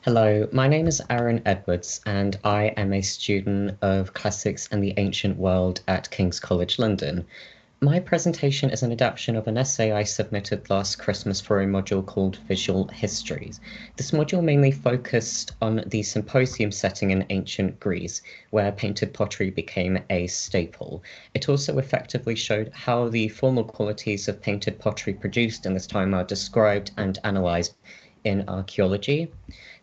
Hello, my name is Aaron Edwards, and I am a student of Classics and the Ancient World at King's College London. My presentation is an adaptation of an essay I submitted last Christmas for a module called Visual Histories. This module mainly focused on the symposium setting in ancient Greece, where painted pottery became a staple. It also effectively showed how the formal qualities of painted pottery produced in this time are described and analysed in archaeology.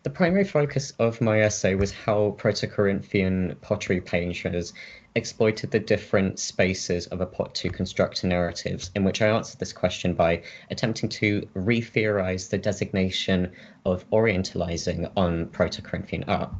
The primary focus of my essay was how Protocorinthian pottery painters exploited the different spaces of a pot to construct narratives, in which I answered this question by attempting to re-theorize the designation of Orientalising on Proto-Corinthian art.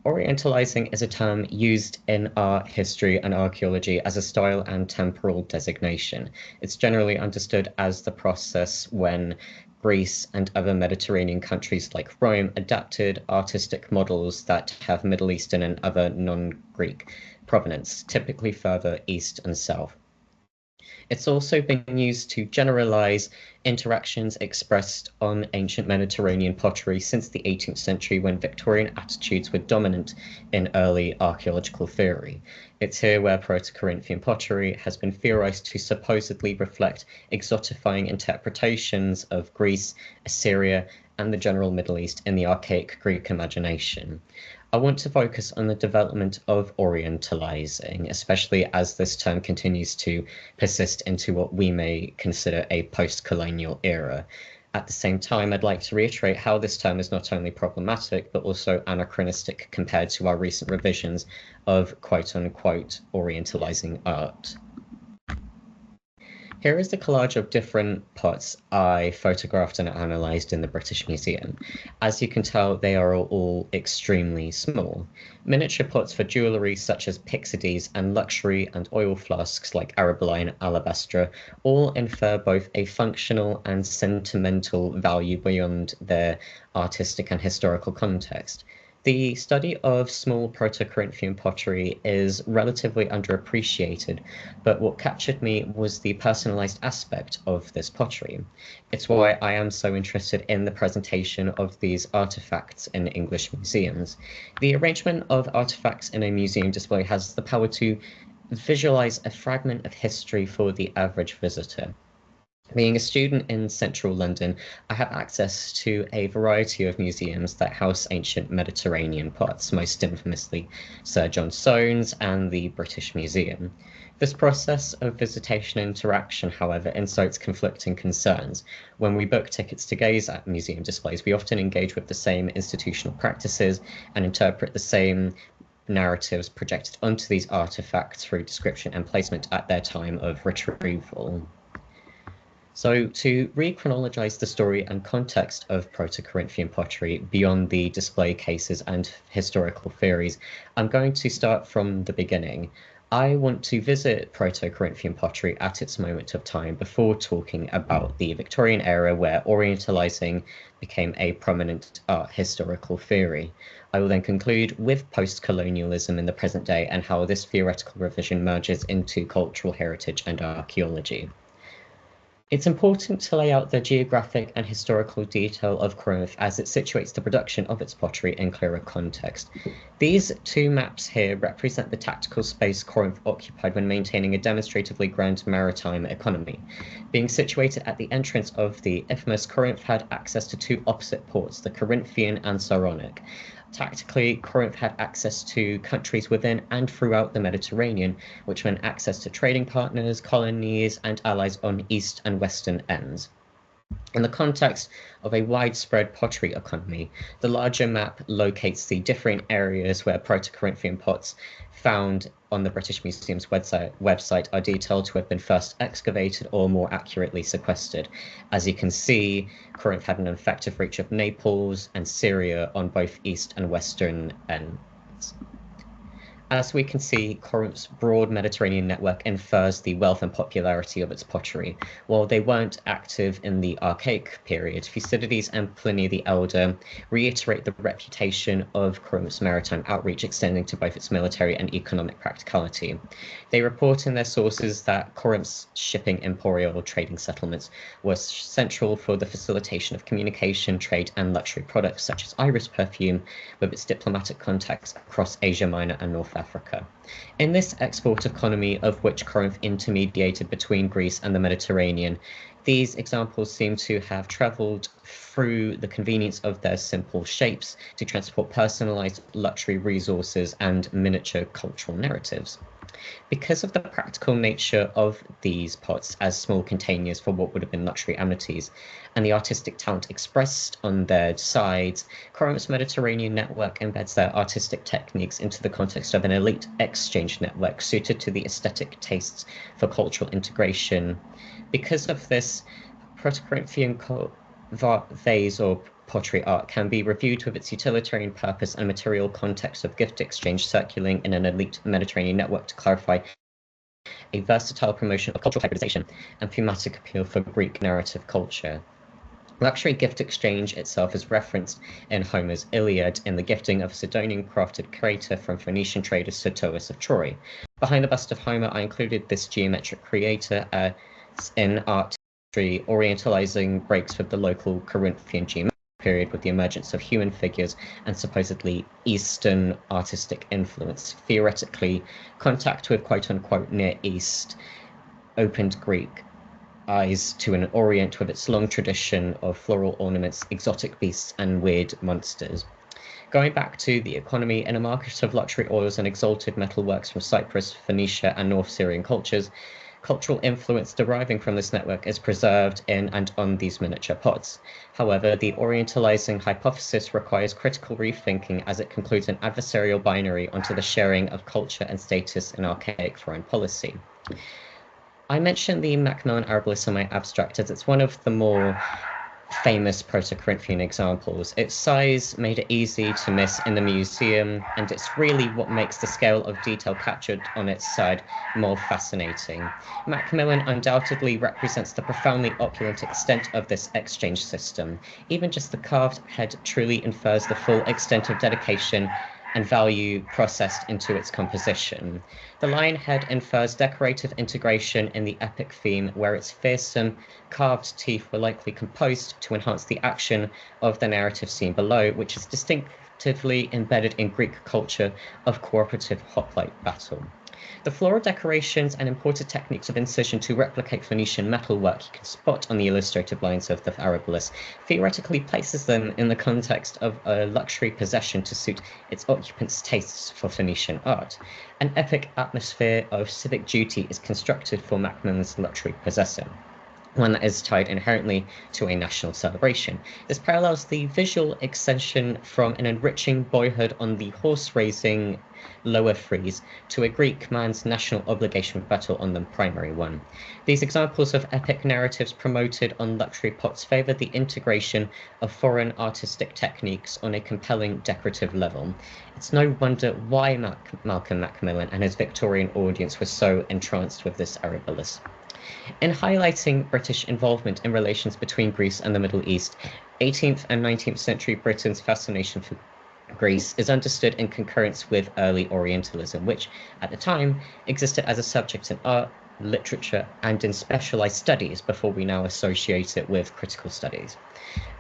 Orientalising is a term used in art history and archaeology as a style and temporal designation. It's generally understood as the process when Greece and other Mediterranean countries like Rome adapted artistic models that have Middle Eastern and other non-Greek provenance, typically further east and south. It's also been used to generalize interactions expressed on ancient Mediterranean pottery since the 18th century, when Victorian attitudes were dominant in early archaeological theory. It's here where Proto-Corinthian pottery has been theorized to supposedly reflect exotifying interpretations of Greece, Assyria, and the general Middle East in the Archaic Greek imagination. I want to focus on the development of Orientalising, especially as this term continues to persist into what we may consider a post-colonial era. At the same time, I'd like to reiterate how this term is not only problematic, but also anachronistic compared to our recent revisions of quote-unquote Orientalising art. Here is the collage of different pots I photographed and analysed in the British Museum. As you can tell, they are all extremely small. Miniature pots for jewellery such as pyxides and luxury and oil flasks like Arabeline alabastra all infer both a functional and sentimental value beyond their artistic and historical context. The study of small Proto-Corinthian pottery is relatively underappreciated, but what captured me was the personalized aspect of this pottery. It's why I am so interested in the presentation of these artifacts in English museums. The arrangement of artifacts in a museum display has the power to visualize a fragment of history for the average visitor. Being a student in central London, I have access to a variety of museums that house ancient Mediterranean pots, most infamously Sir John Soane's and the British Museum. This process of visitation and interaction, however, incites conflicting concerns. When we book tickets to gaze at museum displays, we often engage with the same institutional practices and interpret the same narratives projected onto these artifacts through description and placement at their time of retrieval. So to re-chronologize the story and context of Proto-Corinthian pottery beyond the display cases and historical theories, I'm going to start from the beginning. I want to visit Proto-Corinthian pottery at its moment of time before talking about the Victorian era where Orientalising became a prominent art historical theory. I will then conclude with post-colonialism in the present day and how this theoretical revision merges into cultural heritage and archaeology. It's important to lay out the geographic and historical detail of Corinth as it situates the production of its pottery in clearer context. These two maps here represent the tactical space Corinth occupied when maintaining a demonstratively grand maritime economy. Being situated at the entrance of the Isthmus, Corinth had access to two opposite ports, the Corinthian and Saronic. Tactically, Corinth had access to countries within and throughout the Mediterranean, which meant access to trading partners, colonies, and allies on east and western ends. In the context of a widespread pottery economy, the larger map locates the differing areas where Proto-Corinthian pots found on the British Museum's website are detailed to have been first excavated or more accurately sequestered. As you can see, Corinth had an effective reach of Naples and Syria on both east and western ends. As we can see, Corinth's broad Mediterranean network infers the wealth and popularity of its pottery. While they weren't active in the Archaic period, Thucydides and Pliny the Elder reiterate the reputation of Corinth's maritime outreach extending to both its military and economic practicality. They report in their sources that Corinth's shipping imperial trading settlements were central for the facilitation of communication, trade, and luxury products such as iris perfume with its diplomatic contacts across Asia Minor and North Africa. In this export economy of which Corinth intermediated between Greece and the Mediterranean, these examples seem to have travelled through the convenience of their simple shapes to transport personalised luxury resources and miniature cultural narratives. Because of the practical nature of these pots as small containers for what would have been luxury amenities, and the artistic talent expressed on their sides, Corinth's Mediterranean network embeds their artistic techniques into the context of an elite exchange network suited to the aesthetic tastes for cultural integration. Because of this, Protocorinthian vase or pottery art can be reviewed with its utilitarian purpose and material context of gift exchange circulating in an elite Mediterranean network to clarify a versatile promotion of cultural hybridisation and thematic appeal for Greek narrative culture. Luxury gift exchange itself is referenced in Homer's Iliad in the gifting of a Sidonian crafted crater from Phoenician trader Sotois of Troy. Behind the bust of Homer, I included this geometric creator in art history. Orientalising breaks with the local Corinthian geometric period with the emergence of human figures and supposedly Eastern artistic influence. Theoretically, contact with quote-unquote Near East opened Greek eyes to an Orient with its long tradition of floral ornaments, exotic beasts, and weird monsters. Going back to the economy, in a market of luxury oils and exalted metalworks from Cyprus, Phoenicia, and North Syrian cultures, cultural influence deriving from this network is preserved in and on these miniature pots. However, the Orientalising hypothesis requires critical rethinking as it concludes an adversarial binary onto the sharing of culture and status in archaic foreign policy. I mentioned the Macmillan Aryballos in my abstract as it's one of the more famous Proto-Corinthian examples. Its size made it easy to miss in the museum, and it's really what makes the scale of detail captured on its side more fascinating. Macmillan undoubtedly represents the profoundly opulent extent of this exchange system. Even just the carved head truly infers the full extent of dedication and value processed into its composition. The lion head infers decorative integration in the epic theme, where its fearsome carved teeth were likely composed to enhance the action of the narrative scene below, which is distinctively embedded in Greek culture of cooperative hoplite battle. The floral decorations and imported techniques of incision to replicate Phoenician metalwork you can spot on the illustrative lines of the Aryballos theoretically places them in the context of a luxury possession to suit its occupants' tastes for Phoenician art. An epic atmosphere of civic duty is constructed for Macmillan's luxury possessor, one that is tied inherently to a national celebration. This parallels the visual extension from an enriching boyhood on the horse-racing lower frieze to a Greek man's national obligation of battle on the primary one. These examples of epic narratives promoted on luxury pots favour the integration of foreign artistic techniques on a compelling decorative level. It's no wonder why Malcolm Macmillan and his Victorian audience were so entranced with this Aryballos. In highlighting British involvement in relations between Greece and the Middle East, 18th and 19th century Britain's fascination for Greece is understood in concurrence with early Orientalism, which, at the time, existed as a subject in art, literature, and in specialized studies before we now associate it with critical studies.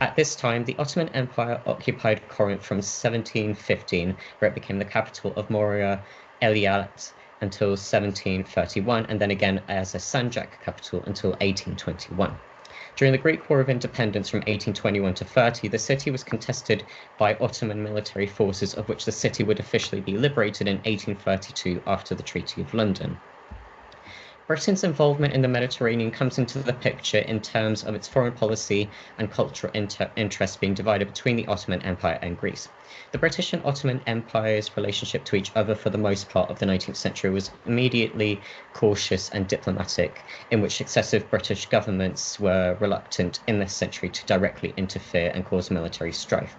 At this time, the Ottoman Empire occupied Corinth from 1715, where it became the capital of Morea Eliat, until 1731, and then again as a Sanjak capital until 1821. During the Greek War of Independence from 1821 to 30, the city was contested by Ottoman military forces, of which the city would officially be liberated in 1832 after the Treaty of London. Britain's involvement in the Mediterranean comes into the picture in terms of its foreign policy and cultural interests being divided between the Ottoman Empire and Greece. The British and Ottoman Empire's relationship to each other for the most part of the 19th century was immediately cautious and diplomatic, in which successive British governments were reluctant in this century to directly interfere and cause military strife.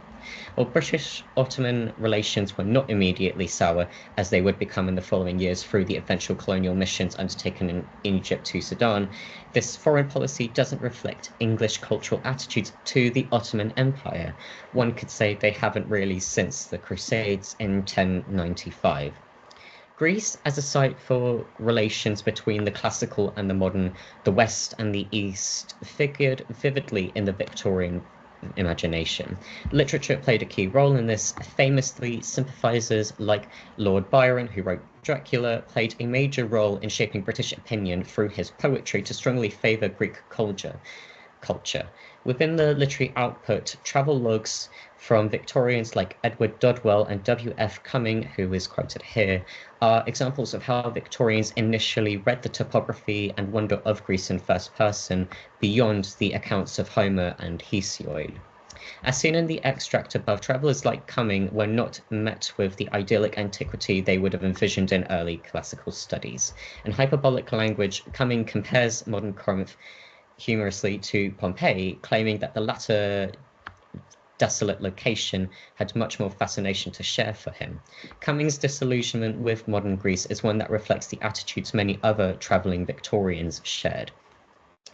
While British-Ottoman relations were not immediately sour, as they would become in the following years through the eventual colonial missions undertaken in Egypt to Sudan, this foreign policy doesn't reflect English cultural attitudes to the Ottoman Empire. One could say they haven't really since the Crusades in 1095. Greece as a site for relations between the classical and the modern, the West and the East, figured vividly in the Victorian imagination. Literature played a key role in this. Famously, sympathisers like Lord Byron, who wrote Dracula, played a major role in shaping British opinion through his poetry to strongly favour Greek culture. Within the literary output, travel logs from Victorians like Edward Dodwell and W.F. Cumming, who is quoted here, are examples of how Victorians initially read the topography and wonder of Greece in first person beyond the accounts of Homer and Hesiod. As seen in the extract above, travellers like Cumming were not met with the idyllic antiquity they would have envisioned in early classical studies. In hyperbolic language, Cumming compares modern Corinth humorously to Pompeii, claiming that the latter desolate location had much more fascination to share for him. Cumming's disillusionment with modern Greece is one that reflects the attitudes many other travelling Victorians shared.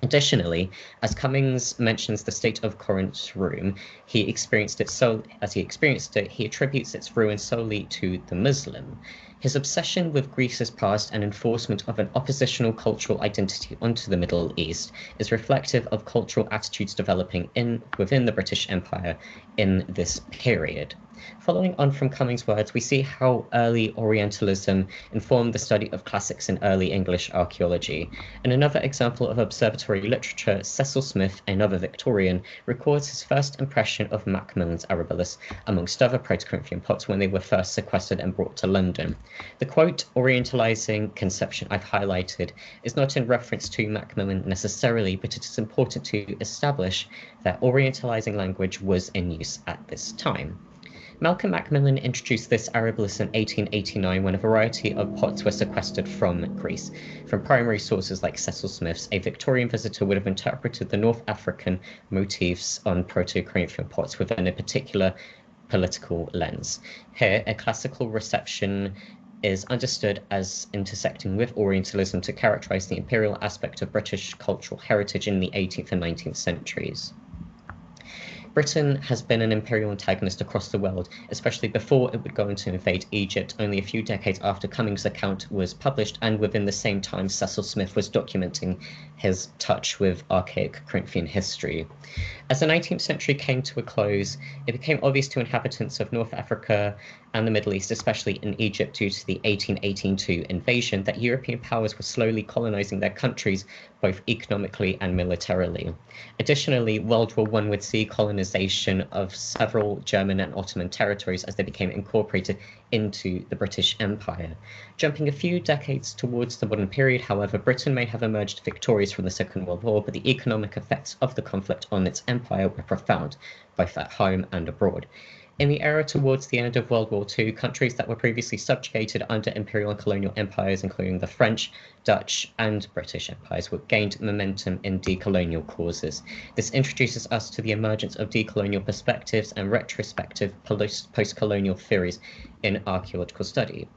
Additionally, as Cummings mentions the state of Corinth's room, he experienced it, he attributes its ruin solely to the Muslim. His obsession with Greece's past and enforcement of an oppositional cultural identity onto the Middle East is reflective of cultural attitudes developing within the British Empire in this period. Following on from Cummings' words, we see how early Orientalism informed the study of classics in early English archaeology. In another example of observatory literature, Cecil Smith, another Victorian, records his first impression of Macmillan's Aryballos, amongst other Protocorinthian pots, when they were first sequestered and brought to London. The quote, Orientalising conception I've highlighted is not in reference to Macmillan necessarily, but it is important to establish that Orientalising language was in use at this time. Malcolm Macmillan introduced this Aryballos in 1889 when a variety of pots were sequestered from Greece. From primary sources like Cecil Smith's, a Victorian visitor would have interpreted the North African motifs on Proto-Corinthian pots within a particular political lens. Here, a classical reception is understood as intersecting with Orientalism to characterise the imperial aspect of British cultural heritage in the 18th and 19th centuries. Britain has been an imperial antagonist across the world, especially before it would go on to invade Egypt, only a few decades after Cummings' account was published, and within the same time Cecil Smith was documenting his touch with archaic Corinthian history. As the 19th century came to a close, it became obvious to inhabitants of North Africa and the Middle East, especially in Egypt due to the 1818 invasion, that European powers were slowly colonizing their countries, both economically and militarily. Additionally, World War I would see colonization of several German and Ottoman territories as they became incorporated into the British Empire. Jumping a few decades towards the modern period, however, Britain may have emerged victorious from the Second World War, but the economic effects of the conflict on its empire were profound, both at home and abroad. In the era towards the end of World War II, countries that were previously subjugated under imperial and colonial empires, including the French, Dutch, and British empires, gained momentum in decolonial causes. This introduces us to the emergence of decolonial perspectives and retrospective post-colonial theories in archaeological study.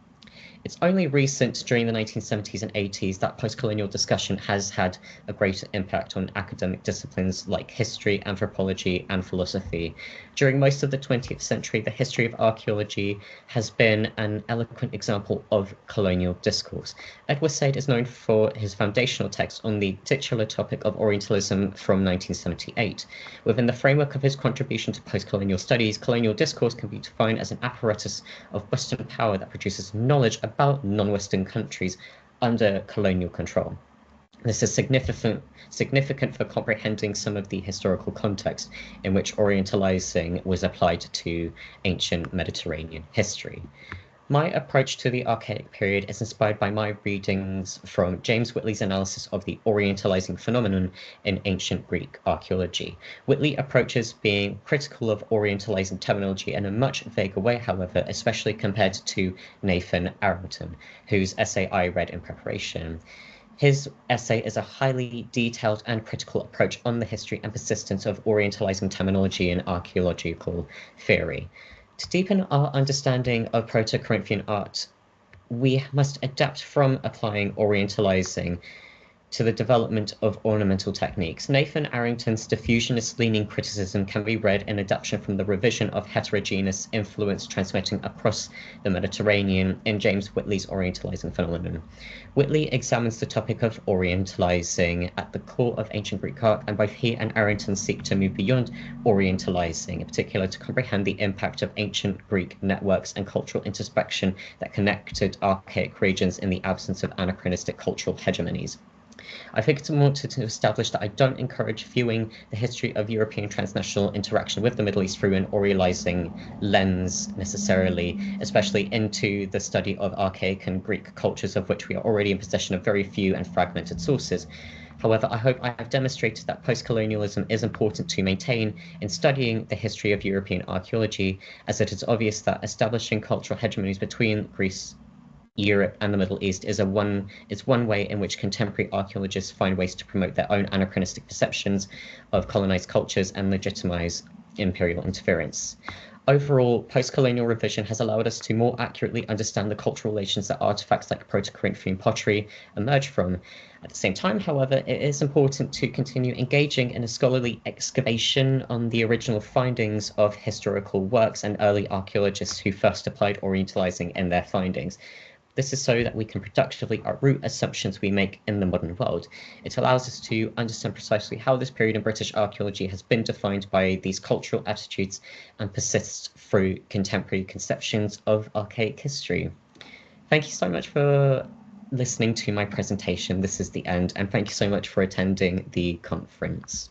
It's only recent, during the 1970s and 80s, that post-colonial discussion has had a greater impact on academic disciplines like history, anthropology, and philosophy. During most of the 20th century, the history of archaeology has been an eloquent example of colonial discourse. Edward Said is known for his foundational text on the titular topic of Orientalism from 1978. Within the framework of his contribution to post-colonial studies, colonial discourse can be defined as an apparatus of Western power that produces knowledge about non-Western countries under colonial control. This is significant for comprehending some of the historical context in which Orientalising was applied to ancient Mediterranean history. My approach to the Archaic period is inspired by my readings from James Whitley's analysis of the Orientalising phenomenon in ancient Greek archaeology. Whitley approaches being critical of Orientalising terminology in a much vaguer way, however, especially compared to Nathan Arrington, whose essay I read in preparation. His essay is a highly detailed and critical approach on the history and persistence of Orientalising terminology in archaeological theory. To deepen our understanding of Proto-Corinthian art, we must adapt from applying Orientalising to the development of ornamental techniques. Nathan Arrington's diffusionist-leaning criticism can be read in adaptation from the revision of heterogeneous influence transmitting across the Mediterranean in James Whitley's Orientalising phenomenon. Whitley examines the topic of Orientalising at the core of ancient Greek art, and both he and Arrington seek to move beyond Orientalising, in particular to comprehend the impact of ancient Greek networks and cultural introspection that connected archaic regions in the absence of anachronistic cultural hegemonies. I think it's important to establish that I don't encourage viewing the history of European transnational interaction with the Middle East through an Orientalising lens necessarily, especially into the study of archaic and Greek cultures, of which we are already in possession of very few and fragmented sources. However, I hope I have demonstrated that postcolonialism is important to maintain in studying the history of European archaeology, as it is obvious that establishing cultural hegemonies between Greece, Europe and the Middle East is one way in which contemporary archaeologists find ways to promote their own anachronistic perceptions of colonized cultures and legitimize imperial interference. Overall, post-colonial revision has allowed us to more accurately understand the cultural relations that artifacts like Proto-Corinthian pottery emerge from. At the same time, however, it is important to continue engaging in a scholarly excavation on the original findings of historical works and early archaeologists who first applied Orientalising in their findings. This is so that we can productively uproot assumptions we make in the modern world. It allows us to understand precisely how this period in British archaeology has been defined by these cultural attitudes and persists through contemporary conceptions of archaic history. Thank you so much for listening to my presentation. This is the end, and thank you so much for attending the conference.